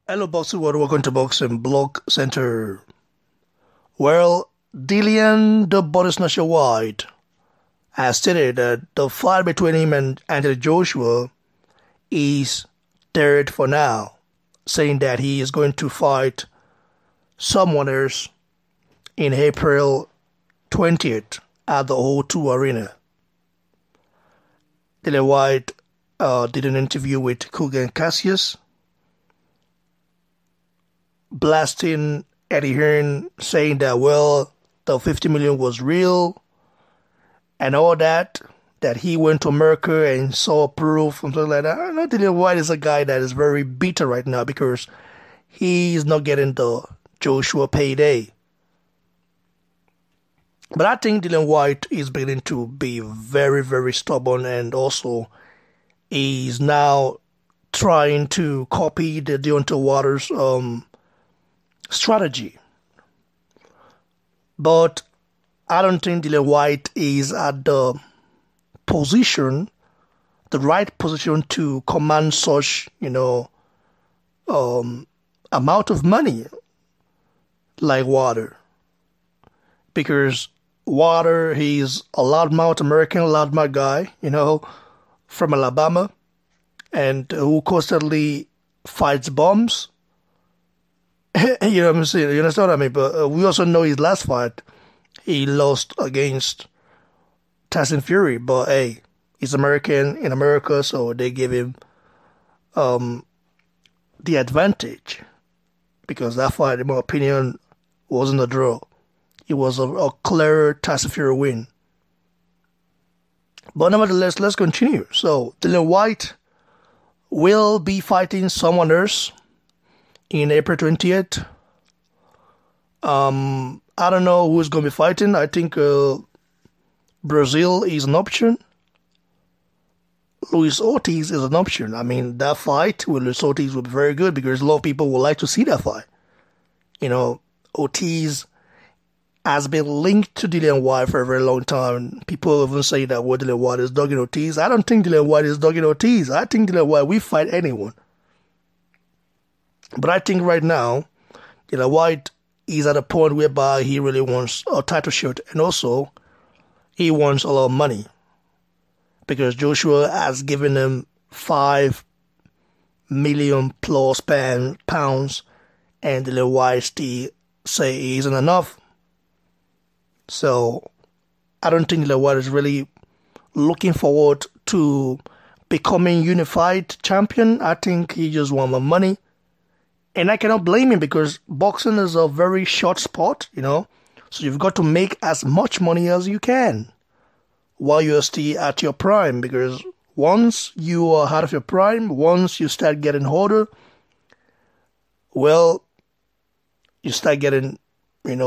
Hello, Boxing World. Welcome to Boxing Blog Center. Well, Dillian the Body Snatcher Whyte has stated that the fight between him and Anthony Joshua is dead for now, saying that he is going to fight someone else in April 20th at the O2 Arena. Dillian Whyte did an interview with Kugan Cassius, blasting Eddie Hearn, saying that, well, the 50 million was real and all that he went to America and saw proof and something like that. I know Dillian Whyte is a guy that is very bitter right now because he's not getting the Joshua payday. But I think Dillian Whyte is beginning to be very, very stubborn, and also is now trying to copy the Deontay Wilder's strategy. But I don't think Dillian Whyte is at the right position to command such, amount of money like Wilder. Because Wilder, he's a loudmouth American, loudmouth guy, from Alabama, and who constantly fights bombs. You know what I'm saying? You understand what I mean? But we also know his last fight, he lost against Tyson Fury. But hey, he's American in America, so they give him the advantage, because that fight, in my opinion, wasn't a draw. It was a clear Tyson Fury win. But nevertheless, let's continue. So Dillian Whyte will be fighting someone else in April 20th. I don't know who's going to be fighting. I think Breazeale is an option. Luis Ortiz is an option. I mean, that fight with Luis Ortiz will be very good because a lot of people would like to see that fight. Ortiz has been linked to Dillian Whyte for a very long time. People even say that Dillian Whyte is dogging Ortiz. I don't think Dillian Whyte is dogging Ortiz. I think Dillian Whyte will fight anyone. But I think right now, Dillian Whyte is at a point whereby he really wants a title shot, and also he wants a lot of money, because Joshua has given him $5 million plus pounds, and Dillian Whyte still say it isn't enough. So I don't think Dillian Whyte is really looking forward to becoming unified champion. I think he just wants more money. And I cannot blame him, because boxing is a very short sport, so you've got to make as much money as you can while you're still at your prime, because once you are out of your prime, once you start getting older, well, you start getting,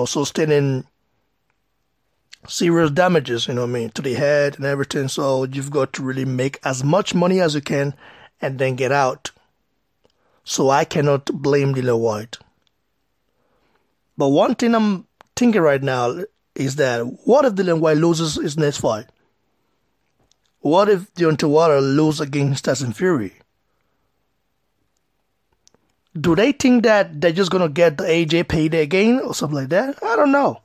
sustaining serious damages, to the head and everything. So you've got to really make as much money as you can and then get out. So I cannot blame Dillian Whyte. But one thing I'm thinking right now is that, what if Dillian Whyte loses his next fight? What if Deontay Wilder loses against Tyson Fury? Do they think that they're just going to get the AJ payday again or something like that? I don't know.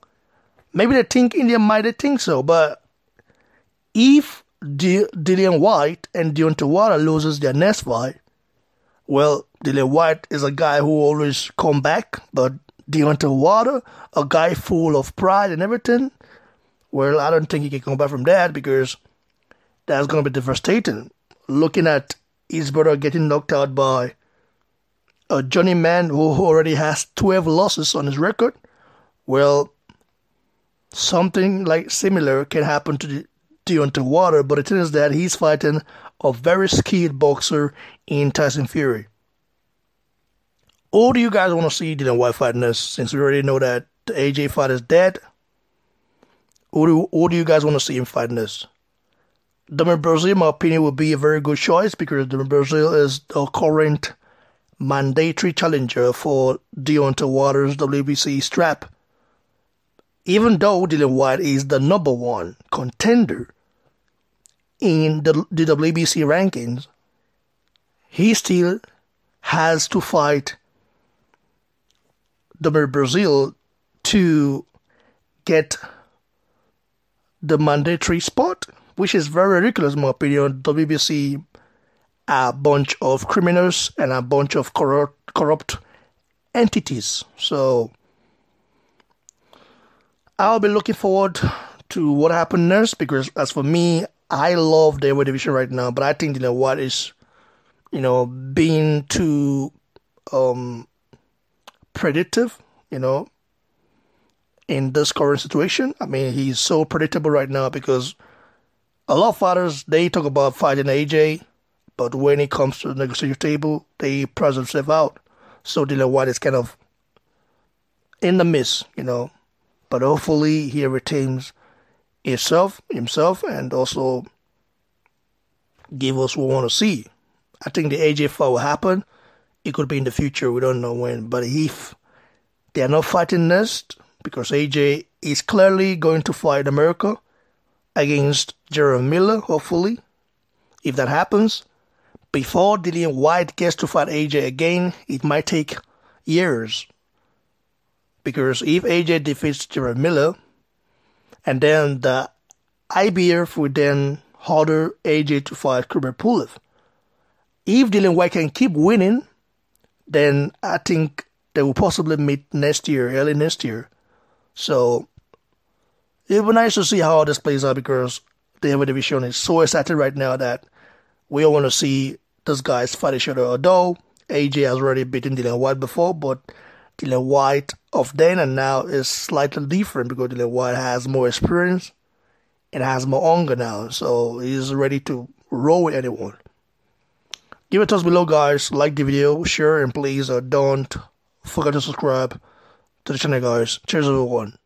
Maybe they think India might think so. But if Dillian Whyte and Deontay Wilder loses their next fight, well, Dillian Whyte is a guy who always come back, but Deontay Wilder, a guy full of pride and everything, well, I don't think he can come back from that, because that's going to be devastating. Looking at his brother getting knocked out by a journeyman who already has 12 losses on his record, well, something like similar can happen to Deontay Wilder, but the thing is that he's fighting a very skilled boxer in Tyson Fury. Or do you guys want to see Dillian Whyte fighting this, since we already know that the AJ fight is dead? Or do you guys want to see him fighting this? Dominic Breazeale, in my opinion, would be a very good choice, because Dominic Breazeale is the current mandatory challenger for Deontay Wilder's WBC strap. Even though Dillian Whyte is the number one contender in the WBC rankings, he still has to fight Dominic Breazeale to get the mandatory spot, which is very ridiculous in my opinion. WBC are a bunch of criminals and a bunch of corrupt entities. So I'll be looking forward to what happens next, because as for me, I love the heavyweight division right now, but I think Dillian Whyte is, being too predictive, in this current situation. I mean, he's so predictable right now because a lot of fighters, they talk about fighting AJ, but when it comes to the negotiation table, they price themselves out. So Dillian Whyte is kind of in the mist, but hopefully he retains himself, and also give us what we want to see. I think the AJ fight will happen. It could be in the future. We don't know when. But if they are not fighting next, because AJ is clearly going to fight America against Jeremy Miller, hopefully. If that happens, before Dillian Whyte gets to fight AJ again, it might take years. Because if AJ defeats Jeremy Miller, and then the IBF would then order AJ to fight Kubrat Pulev. If Dillian Whyte can keep winning, then I think they will possibly meet next year, early next year. So it would be nice to see how this plays out, because the heavyweight division is so excited right now that we all want to see these guys fight each other. Although AJ has already beaten Dillian Whyte before, but Dillian Whyte of then and now is slightly different, because Dillian Whyte has more experience and has more hunger now, so he's ready to roll with anyone. Give it a thumbs below, guys. Like the video, share, and please don't forget to subscribe to the channel, guys. Cheers, everyone.